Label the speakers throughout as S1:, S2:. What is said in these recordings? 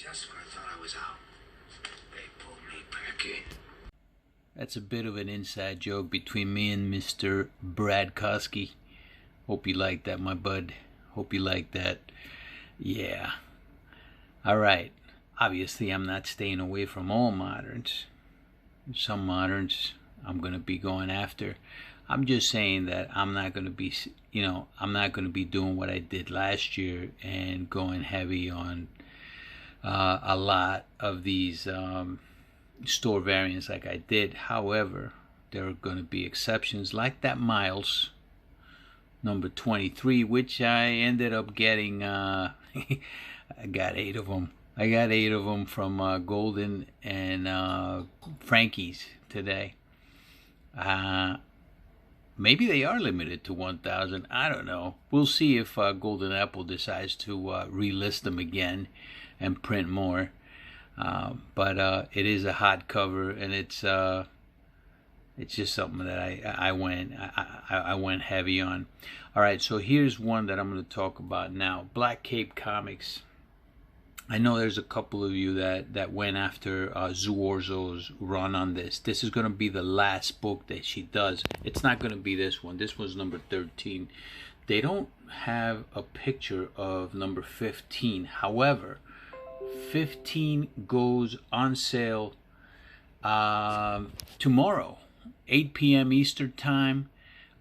S1: Just when I thought I was out, they pulled me back in.
S2: That's a bit of an inside joke between me and Mr. Bradkowski. Hope you like that, my bud. Hope you like that. Yeah. Alright. Obviously, I'm not staying away from all moderns. Some moderns I'm going to be going after. I'm just saying that I'm not going to be, I'm not going to be doing what I did last year and going heavy on a lot of these store variants like I did. However, there are going to be exceptions like that Miles number 23, which I ended up getting. I got 8 of them. I got 8 of them from Golden and Frankie's today. Maybe they are limited to 1,000. I don't know. We'll see if Golden Apple decides to relist them again and print more. But it is a hot cover, and it's just something that I went heavy on. All right, so here's one that I'm going to talk about now. Black Cape Comics. I know there's a couple of you that went after Orzo's run on this. This is going to be the last book that she does. It's not going to be this one. This one's number 13. They don't have a picture of number 15. However, 15 goes on sale tomorrow, 8 p.m. Eastern Time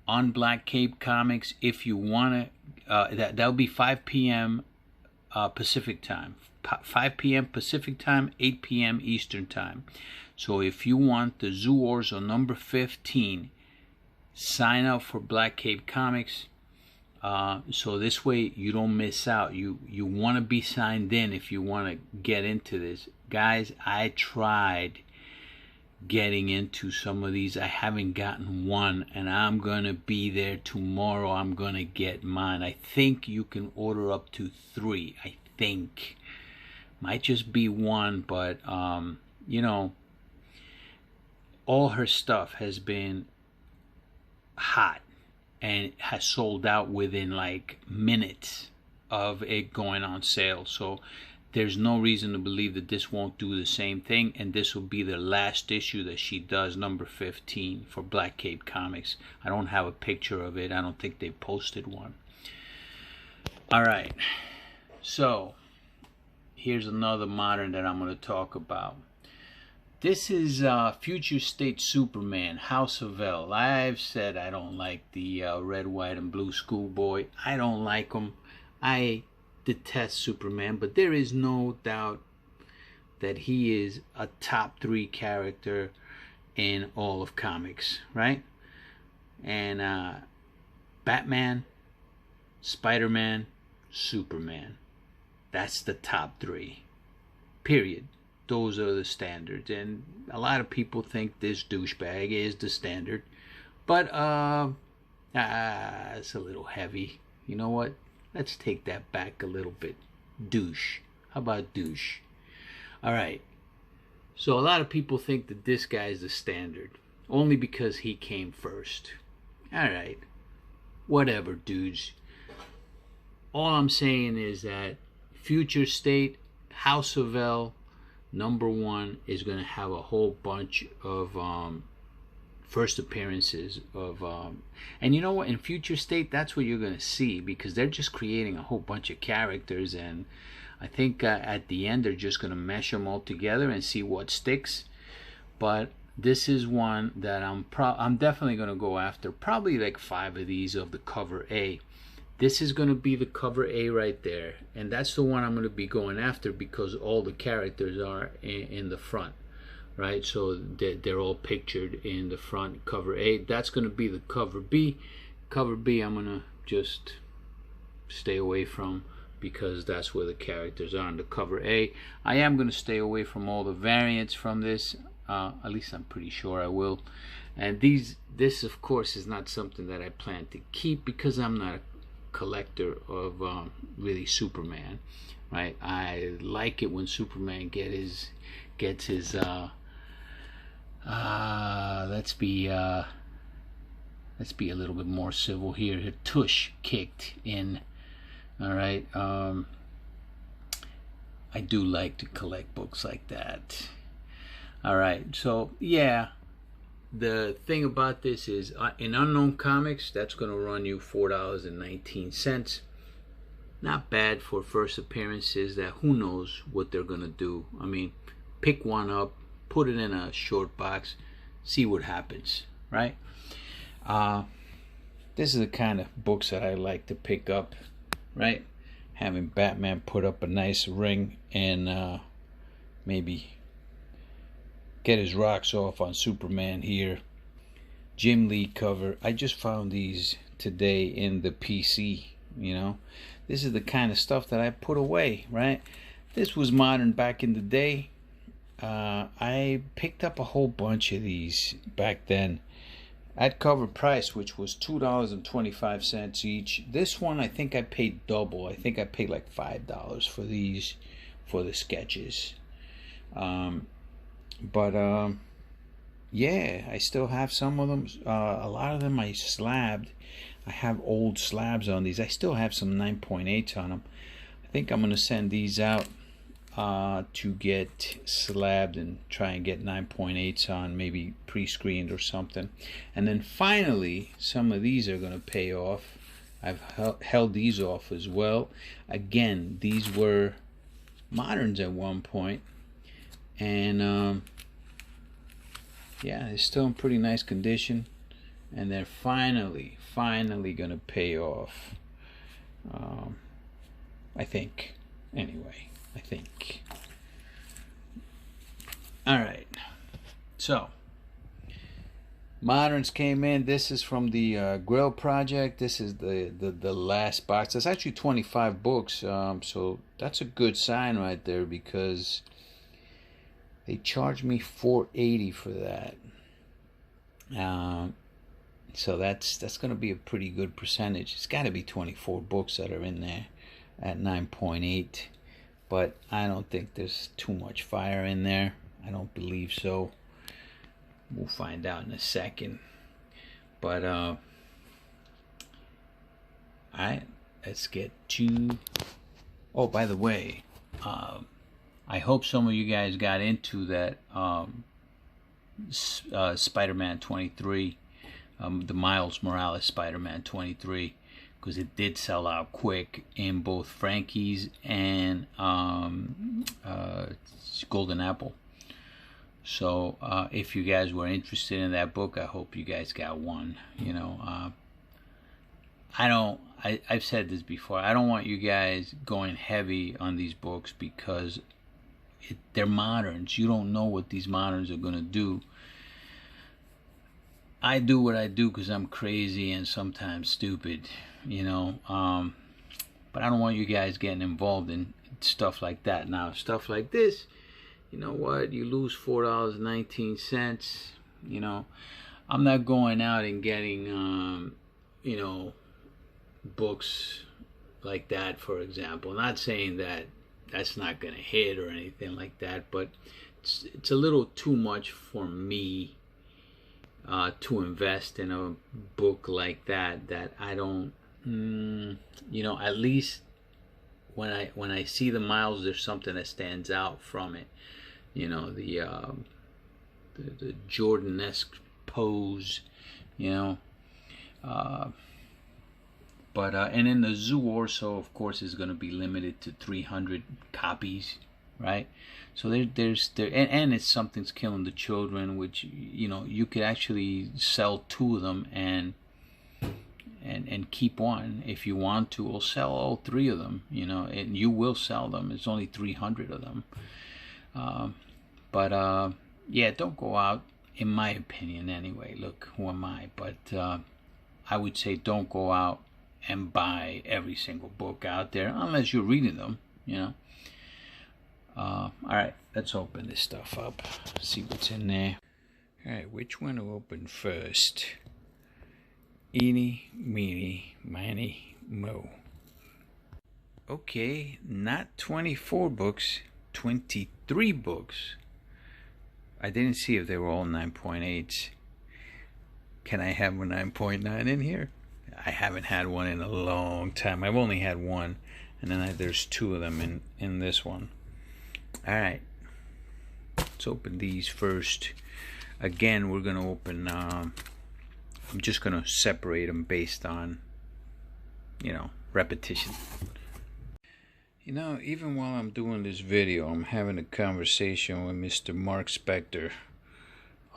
S2: on Black Cape Comics. If you want to, that'll be 5 p.m. Pacific Time. 5 p.m. Pacific Time, 8 p.m. Eastern Time. So if you want the Orzo number 15, sign up for Black Cape Comics. So this way you don't miss out. You want to be signed in if you want to get into this. Guys, I tried getting into some of these. I haven't gotten one, and I'm going to be there tomorrow. I'm going to get mine. I think you can order up to 3. I think. Might just be 1, but, all her stuff has been hot and has sold out within like minutes of it going on sale. So there's no reason to believe that this won't do the same thing, and this will be the last issue that she does, number 15 for Black Cape Comics. I don't have a picture of it. I don't think they posted one. All right, so here's another modern that I'm going to talk about. This is Future State Superman, House of L. I've said I don't like the red, white, and blue schoolboy. I don't like them. I detest Superman, but there is no doubt that he is a top 3 character in all of comics, right? And Batman, SpiderMan, Superman. That's the top 3. Period. Those are the standards. And a lot of people think this douchebag is the standard. But it's a little heavy. You know what? Let's take that back a little bit. Douche. How about douche? Alright. So a lot of people think that this guy is the standard. Only because he came first. Alright. Whatever, dudes. All I'm saying is that Future State, House of L, number 1 is going to have a whole bunch of first appearances of and you know what, in Future State, that's what you're going to see, because they're just creating a whole bunch of characters, and I think at the end they're just going to mesh them all together and see what sticks. But this is one that I'm definitely going to go after, probably like 5 of these of the cover A. This is going to be the cover A right there, and that's the one I'm going to be going after because all the characters are in the front, right? So they're all pictured in the front, cover A. That's going to be the cover B. Cover B I'm going to just stay away from because that's where the characters are on the cover A. I am going to stay away from all the variants from this, at least I'm pretty sure I will. And this of course is not something that I plan to keep because I'm not a collector of really Superman, right? I like it when Superman gets his let's be a little bit more civil here, tush kicked in. All right. I do like to collect books like that. All right, so yeah, the thing about this is in Unknown Comics, that's going to run you $4.19. Not bad for first appearances that who knows what they're going to do. I mean, pick one up, put it in a short box, see what happens, right? This is the kind of books that I like to pick up, right? Having Batman put up a nice ring and maybe get his rocks off on Superman here. Jim Lee cover. I just found these today in the PC, you know. This is the kind of stuff that I put away, right? This was modern back in the day. I picked up a whole bunch of these back then at cover price, which was $2.25 each. This one, I think I paid double. I think I paid like $5 for these, for the sketches. Yeah, I still have some of them. A lot of them I slabbed. I have old slabs on these. I still have some 9.8s on them. I think I'm going to send these out to get slabbed and try and get 9.8s on, maybe pre-screened or something. And then finally, some of these are going to pay off. I've held these off as well. Again, these were moderns at one point. And yeah, they're still in pretty nice condition. And they're finally gonna pay off. I think. Anyway, I think. Alright. So, moderns came in. This is from the Grill Project. This is the last box. That's actually 25 books. So that's a good sign right there, because they charged me $4.80 for that. So that's going to be a pretty good percentage. It's got to be 24 books that are in there at 9.8, but I don't think there's too much fire in there. I don't believe so. We'll find out in a second. But all right, let's get to. Oh, by the way, I hope some of you guys got into that Spider-Man 23, the Miles Morales Spider-Man 23, because it did sell out quick in both Frankie's and Golden Apple. So if you guys were interested in that book, I hope you guys got one. You know, I've said this before. I don't want you guys going heavy on these books because they're moderns. You don't know what these moderns are going to do. I do what I do because I'm crazy and sometimes stupid, you know. But I don't want you guys getting involved in stuff like that. Now, stuff like this, you know what? You lose $4.19. You know, I'm not going out and getting, you know, books like that, for example. Not saying that that's not going to hit or anything like that, but it's a little too much for me to invest in a book like that I don't, you know, at least when I see the Miles, there's something that stands out from it. You know, the Jordan-esque pose, you know. And then the Zoo Orzo, of course, is going to be limited to 300 copies, right? So and it's Something's Killing the Children, which, you know, you could actually sell 2 of them and keep one if you want to, or sell all 3 of them, you know, and you will sell them. It's only 300 of them. Yeah, don't go out, in my opinion anyway. Look, who am I? But I would say don't go out and buy every single book out there unless you're reading them, you know. All right, let's open this stuff up, see what's in there. All right, which one to open first? Eeny, meeny, miny, mo. Okay, not 24 books, 23 books. I didn't see if they were all 9.8s. Can I have a 9.9 in here? I haven't had one in a long time. I've only had one, and then there's 2 of them in this one. Alright, let's open these first. Again, we're going to open, I'm just going to separate them based on, repetition. Even while I'm doing this video, I'm having a conversation with Mr. Mark Spector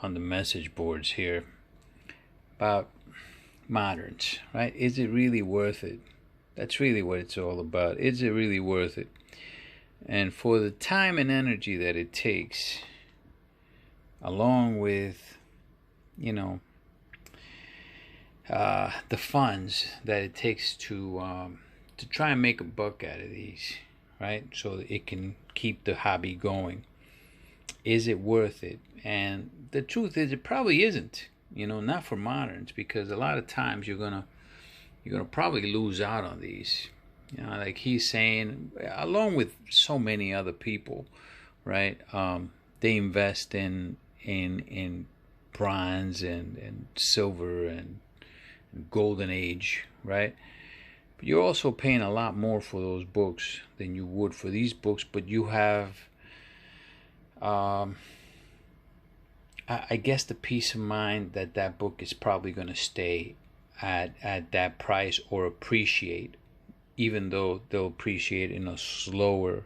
S2: on the message boards here about moderns, right? Is it really worth it? That's really what it's all about. Is it really worth it? And for the time and energy that it takes, along with, the funds that it takes to try and make a buck out of these, right? So that it can keep the hobby going. Is it worth it? And the truth is, it probably isn't. Not for moderns, because a lot of times you're gonna probably lose out on these. Like he's saying, along with so many other people, right? They invest in bronze and silver and golden age, right? But you're also paying a lot more for those books than you would for these books. But you have, I guess, the peace of mind that that book is probably going to stay at that price or appreciate, even though they'll appreciate in a slower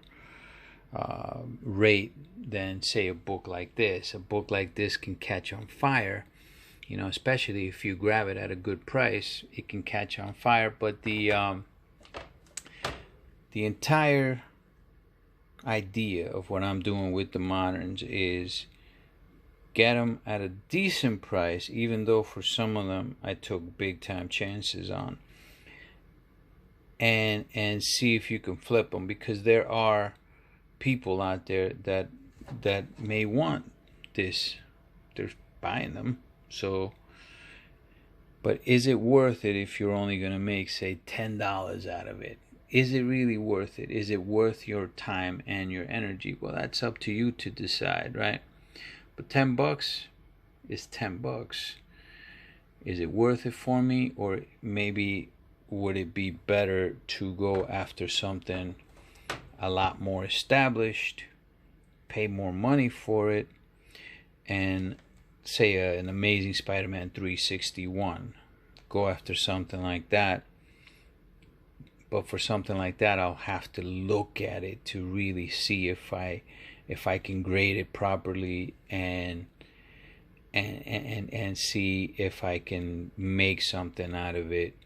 S2: rate than, say, a book like this. A book like this can catch on fire, especially if you grab it at a good price. It can catch on fire. But the entire idea of what I'm doing with the moderns is get them at a decent price, even though for some of them I took big time chances on, and see if you can flip them, because there are people out there that may want this. They're buying them. So, but is it worth it if you're only going to make, say, $10 out of it? Is it really worth it? Is it worth your time and your energy? Well, that's up to you to decide, right? But $10 is $10. Is it worth it for me? Or maybe would it be better to go after something a lot more established, pay more money for it, and say an Amazing Spider-Man 361. Go after something like that. But for something like that, I'll have to look at it to really see if I can grade it properly and see if I can make something out of it,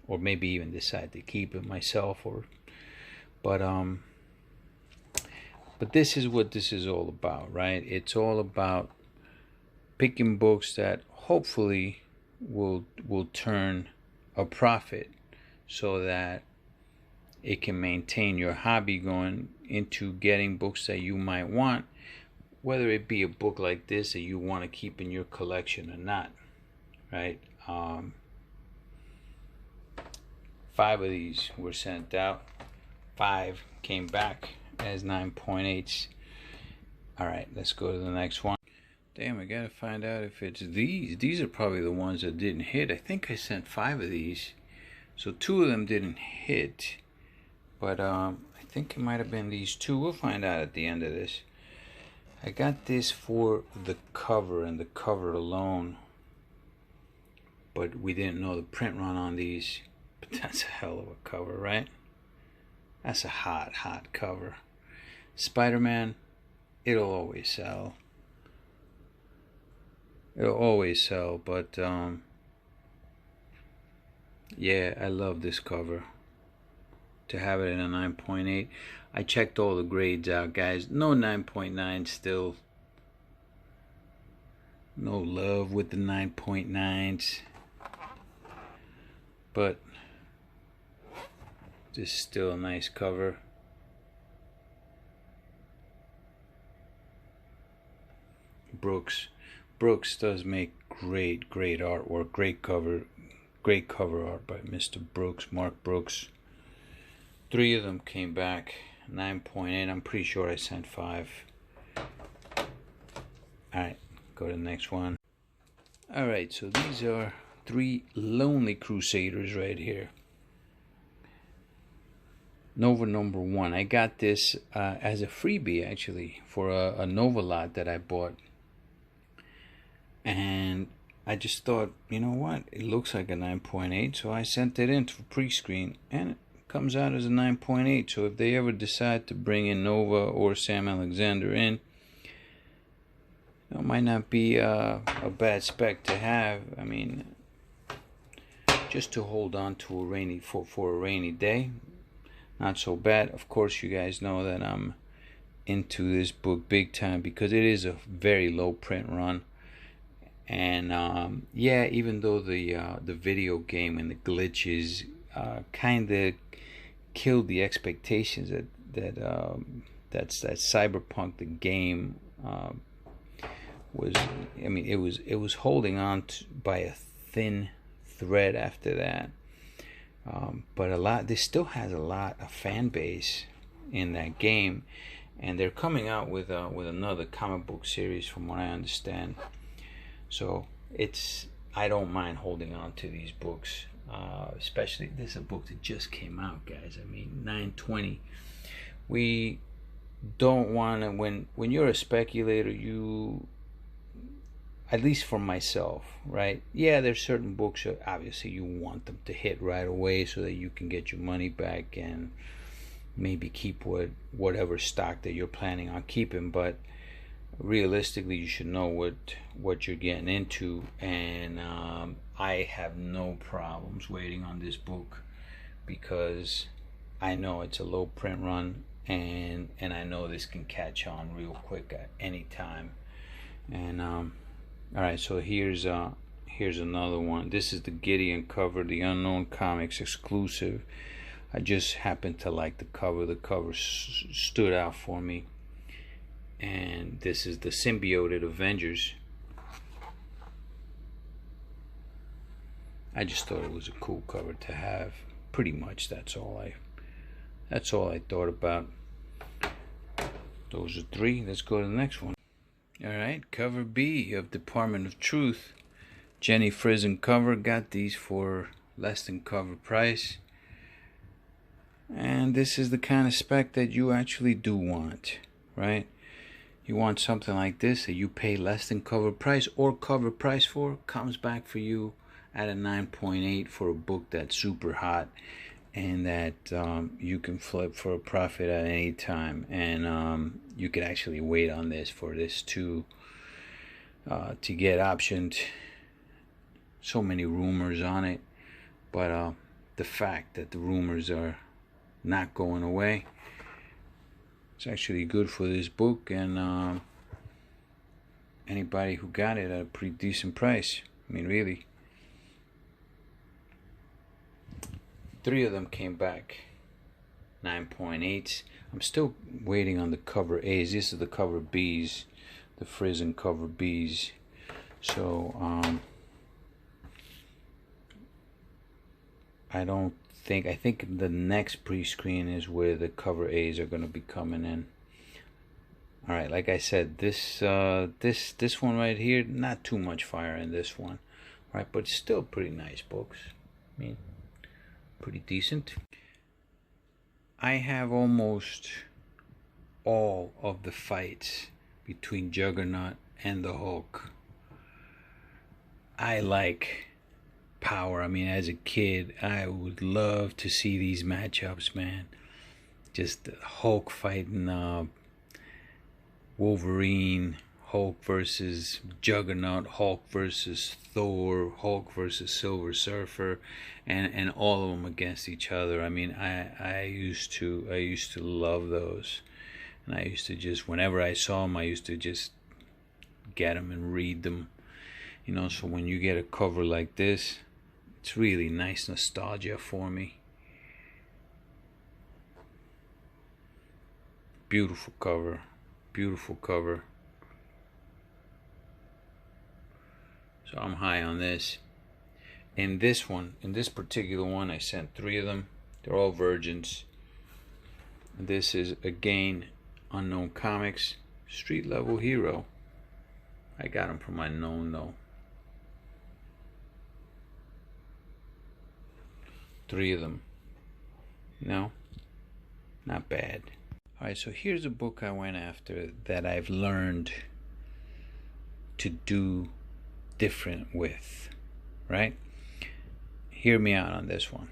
S2: or maybe even decide to keep it myself. But this is what this is all about, right? It's all about picking books that hopefully will turn a profit, so that it can maintain your hobby going into getting books that you might want, whether it be a book like this that you want to keep in your collection or not, right? 5 of these were sent out. 5 came back as 9.8s. Alright, let's go to the next one. Damn, I gotta find out if it's these. These are probably the ones that didn't hit. I think I sent 5 of these. So 2 of them didn't hit. But I think it might have been these 2. We'll find out at the end of this. I got this for the cover and the cover alone. But we didn't know the print run on these. But that's a hell of a cover, right? That's a hot, hot cover. Spider-Man, it'll always sell. It'll always sell, but yeah, I love this cover. To have it in a 9.8. I checked all the grades out, guys. No 9.9 still. No love with the 9.9s. But this is still a nice cover. Brooks does make great artwork, great cover art by Mr. Brooks, Mark Brooks. 3 of them came back, 9.8. I'm pretty sure I sent 5. Alright, go to the next one. Alright, so these are 3 Lonely Crusaders right here. Nova #1. I got this as a freebie, actually, for a Nova lot that I bought. And I just thought, you know what? It looks like a 9.8, so I sent it in for pre-screen, and it comes out as a 9.8. So if they ever decide to bring in Nova or Sam Alexander in, it might not be a bad spec to have. I mean, just to hold on to a rainy for a rainy day, not so bad. Of course, you guys know that I'm into this book big time because it is a very low print run. And yeah, even though the video game and the glitches kind of killed the expectations that Cyberpunk the game was. I mean, it was holding on by a thin thread after that. But this still has a lot of fan base in that game, and they're coming out with another comic book series, from what I understand. So I don't mind holding on to these books, especially this is a book that just came out, guys. I mean, 920. We don't want to, when you're a speculator, you, at least for myself, right? Yeah, there's certain books that obviously you want them to hit right away so that you can get your money back and maybe keep whatever stock that you're planning on keeping. But realistically, you should know what you're getting into, and I have no problems waiting on this book because I know it's a low print run, and I know this can catch on real quick at any time. And all right, so here's another one. This is the Gideon cover, the Unknown Comics exclusive. I just happened to like the cover. The cover stood out for me. And this is the Symbioted Avengers. I just thought it was a cool cover to have. Pretty much that's all I thought about. Those are 3. Let's go to the next one. Alright, cover B of Department of Truth. Jenny Frison cover. Got these for less than cover price. And this is the kind of spec that you actually do want, right? You want something like this that you pay less than cover price or cover price for, comes back for you at a 9.8 for a book that's super hot and that you can flip for a profit at any time. And you could actually wait on this for this to get optioned. So many rumors on it, but the fact that the rumors are not going away, it's actually good for this book, and anybody who got it at a pretty decent price. I mean, really. 3 of them came back 9.8. I'm still waiting on the cover A's. This is the cover B's, the Frison cover B's. So I think the next pre-screen is where the cover A's are going to be coming in. All right, like I said, this one right here, not too much fire in this one, right? But still pretty nice books. I mean, pretty decent. I have almost all of the fights between Juggernaut and the Hulk. I like power. I mean, as a kid, I would love to see these matchups, man. Just Hulk fighting Wolverine, Hulk versus Juggernaut, Hulk versus Thor, Hulk versus Silver Surfer, and all of them against each other. I mean, I used to love those, and I used to just, whenever I saw them, I used to just get them and read them. You know, so when you get a cover like this, it's really nice nostalgia for me. Beautiful cover. Beautiful cover. So I'm high on this. In this one, in this particular one, I sent 3 of them. They're all virgins. This is, again, Unknown Comics, Street Level Hero. I got them from Unknown, though. 3 of them. No? Not bad. Alright, so here's a book I went after that I've learned to do different with, right? Hear me out on this one.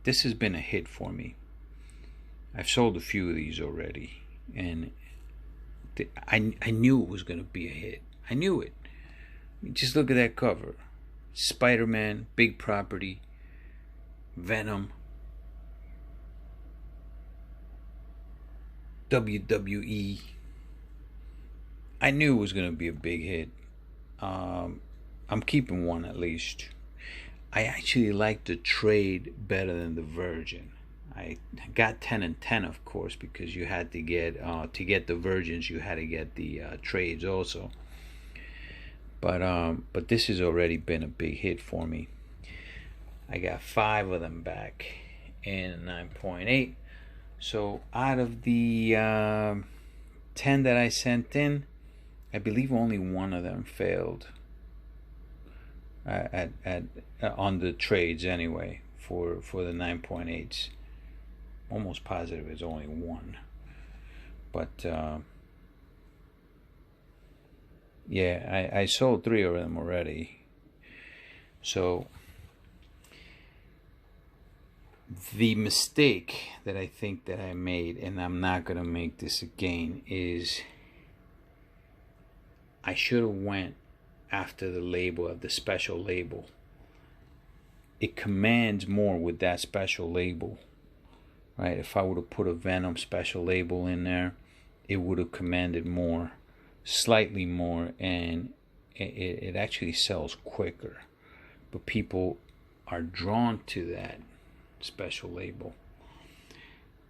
S2: This has been a hit for me. I've sold a few of these already, and I knew it was going to be a hit. I knew it. Just look at that cover. SpiderMan, big property, Venom, WWE. I knew it was going to be a big hit. I'm keeping one at least. I actually like the trade better than the Virgin. I got 10 and 10, of course, because you had to get the Virgins, you had to get the trades also. But this has already been a big hit for me. I got 5 of them back in 9.8. So out of the 10 that I sent in, I believe only one of them failed on the trades anyway for the 9.8s. Almost positive it's only one. But yeah, I sold 3 of them already. So the mistake that I think that I made, and I'm not gonna make this again, is I should have went after the label of the special label. It commands more with that special label, right? If I would have put a Venom special label in there, it would have commanded more, slightly more, and it actually sells quicker. But people are drawn to that special label.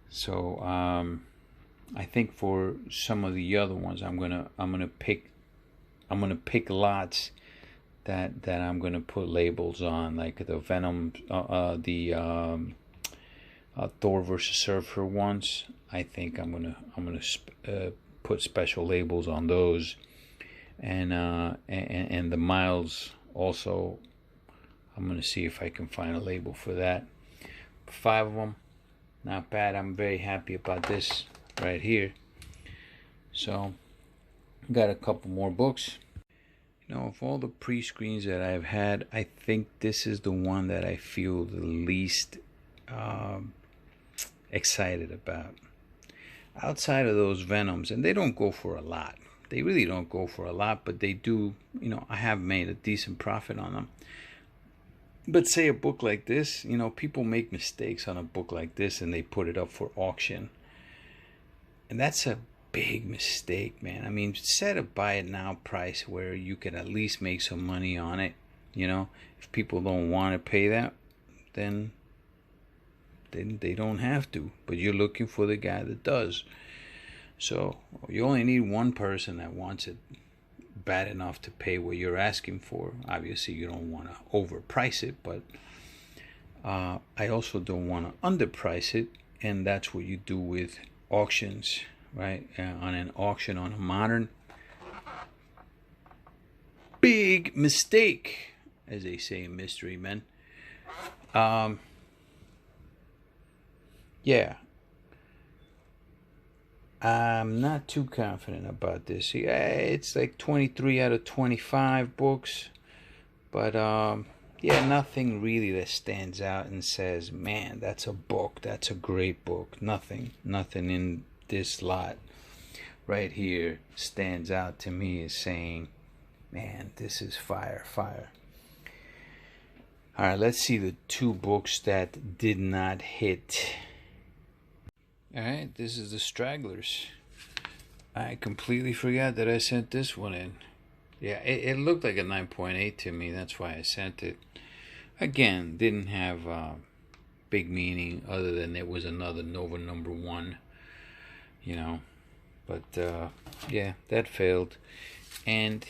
S2: So I think for some of the other ones, I'm gonna pick lots that I'm gonna put labels on, like the Venom, Thor versus Surfer ones. I think I'm gonna put special labels on those, and the Miles also. I'm gonna see if I can find a label for that. 5 of them, not bad. I'm very happy about this right here. So got a couple more books. You know, of all the pre-screens that I've had, I think this is the one that I feel the least excited about. Outside of those Venoms, and they don't go for a lot. They really don't go for a lot, but they do, you know, I have made a decent profit on them. But say a book like this, you know, people make mistakes on a book like this and they put it up for auction. And that's a big mistake, man. I mean, set a buy it now price where you can at least make some money on it. You know, if people don't want to pay that, then they don't have to. But you're looking for the guy that does. So you only need one person that wants it bad enough to pay what you're asking for. Obviously, you don't want to overprice it, but I also don't want to underprice it, and that's what you do with auctions, right? On an auction, on a modern, big mistake, as they say in Mystery Men. Yeah, I'm not too confident about this. Yeah, it's like 23 out of 25 books, but yeah, nothing really that stands out and says, man, that's a book, that's a great book. Nothing in this lot right here stands out to me as saying, man, this is fire. All right, let's see the 2 books that did not hit. All right, this is the Stragglers. I completely forgot that I sent this one in. Yeah, it looked like a 9.8 to me. That's why I sent it. Again, didn't have big meaning other than it was another Nova #1, you know. But yeah, that failed. And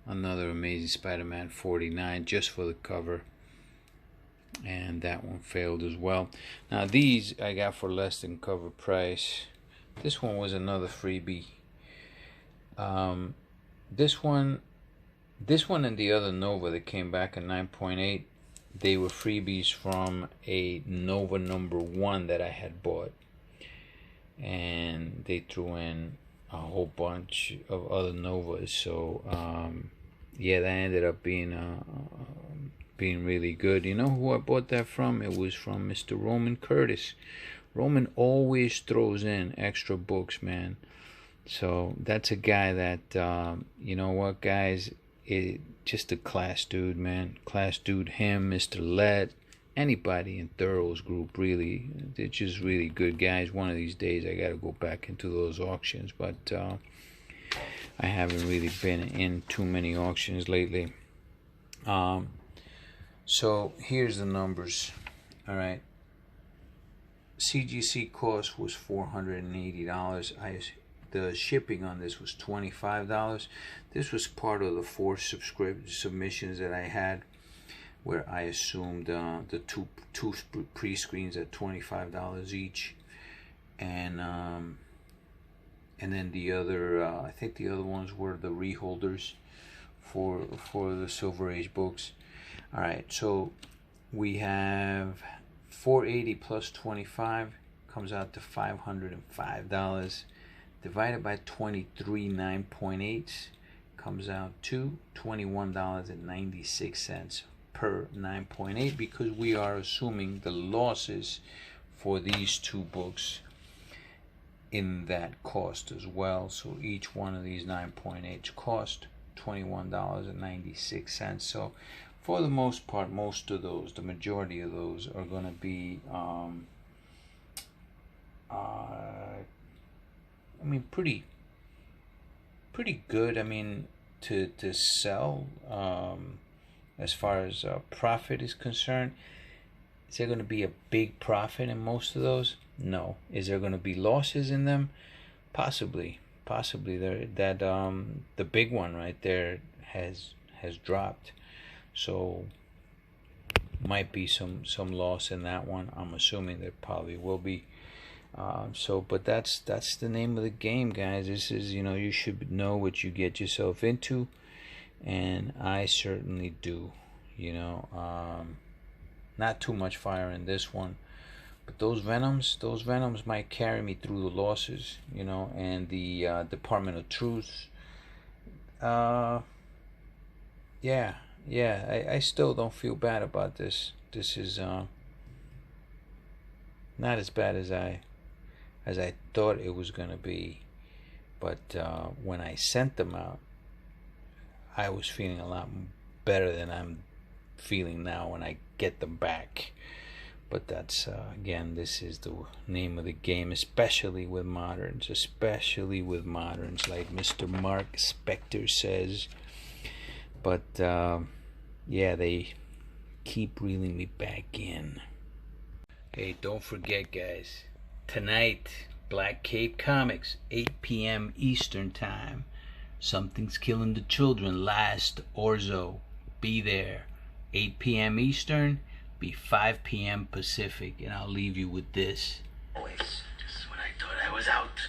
S2: another Amazing Spider-Man 49 just for the cover. And that one failed as well. Now these I got for less than cover price. This one was another freebie. This one and the other Nova that came back in 9.8, they were freebies from a Nova #1 that I had bought. and they threw in a whole bunch of other Novas. So yeah, that ended up being really good. You know who I bought that from? It was from Mr. Roman Curtis. Roman always throws in extra books, man. So that's a guy that you know what, guys, just a class dude, man. Class dude. Him, Mr. Let, anybody in Thorough's group, really, they're just really good guys. One of these days I gotta go back into those auctions, but I haven't really been in too many auctions lately. So here's the numbers. All right, CGC cost was $480. The shipping on this was $25. This was part of the 4 submissions that I had, where I assumed the two pre-screens at $25 each, and then the other I think the other ones were the reholders for the Silver Age books. All right, so we have 480 plus 25 comes out to $505. Divided by 23 9.8 comes out to $21.96 per 9.8, because we are assuming the losses for these 2 books in that cost as well. So each one of these 9.8s cost $21.96. So for the most part, most of those, the majority of those, are going to be I mean, pretty good. I mean, to sell, as far as profit is concerned. Is there going to be a big profit in most of those? No. Is there going to be losses in them? Possibly. There, that the big one right there has dropped, so might be some loss in that one. I'm assuming there probably will be. But that's the name of the game, guys. This is, you should know what you get yourself into, and I certainly do. Not too much fire in this one, but those Venoms might carry me through the losses, and the Department of Truth. Yeah, I still don't feel bad about this. This is not as bad as I thought it was going to be, but when I sent them out, I was feeling a lot better than I'm feeling now when I get them back. But that's again, this is the name of the game, especially with moderns, like Mr. Mark Spector says. But yeah, they keep reeling me back in. Hey, don't forget, guys, tonight, Black Cape Comics, 8 p.m. Eastern Time. Something's Killing the Children, last Orzo. Be there. 8 p.m. Eastern, be 5 p.m. Pacific. And I'll leave you with this.
S1: Always, just when I thought I was out,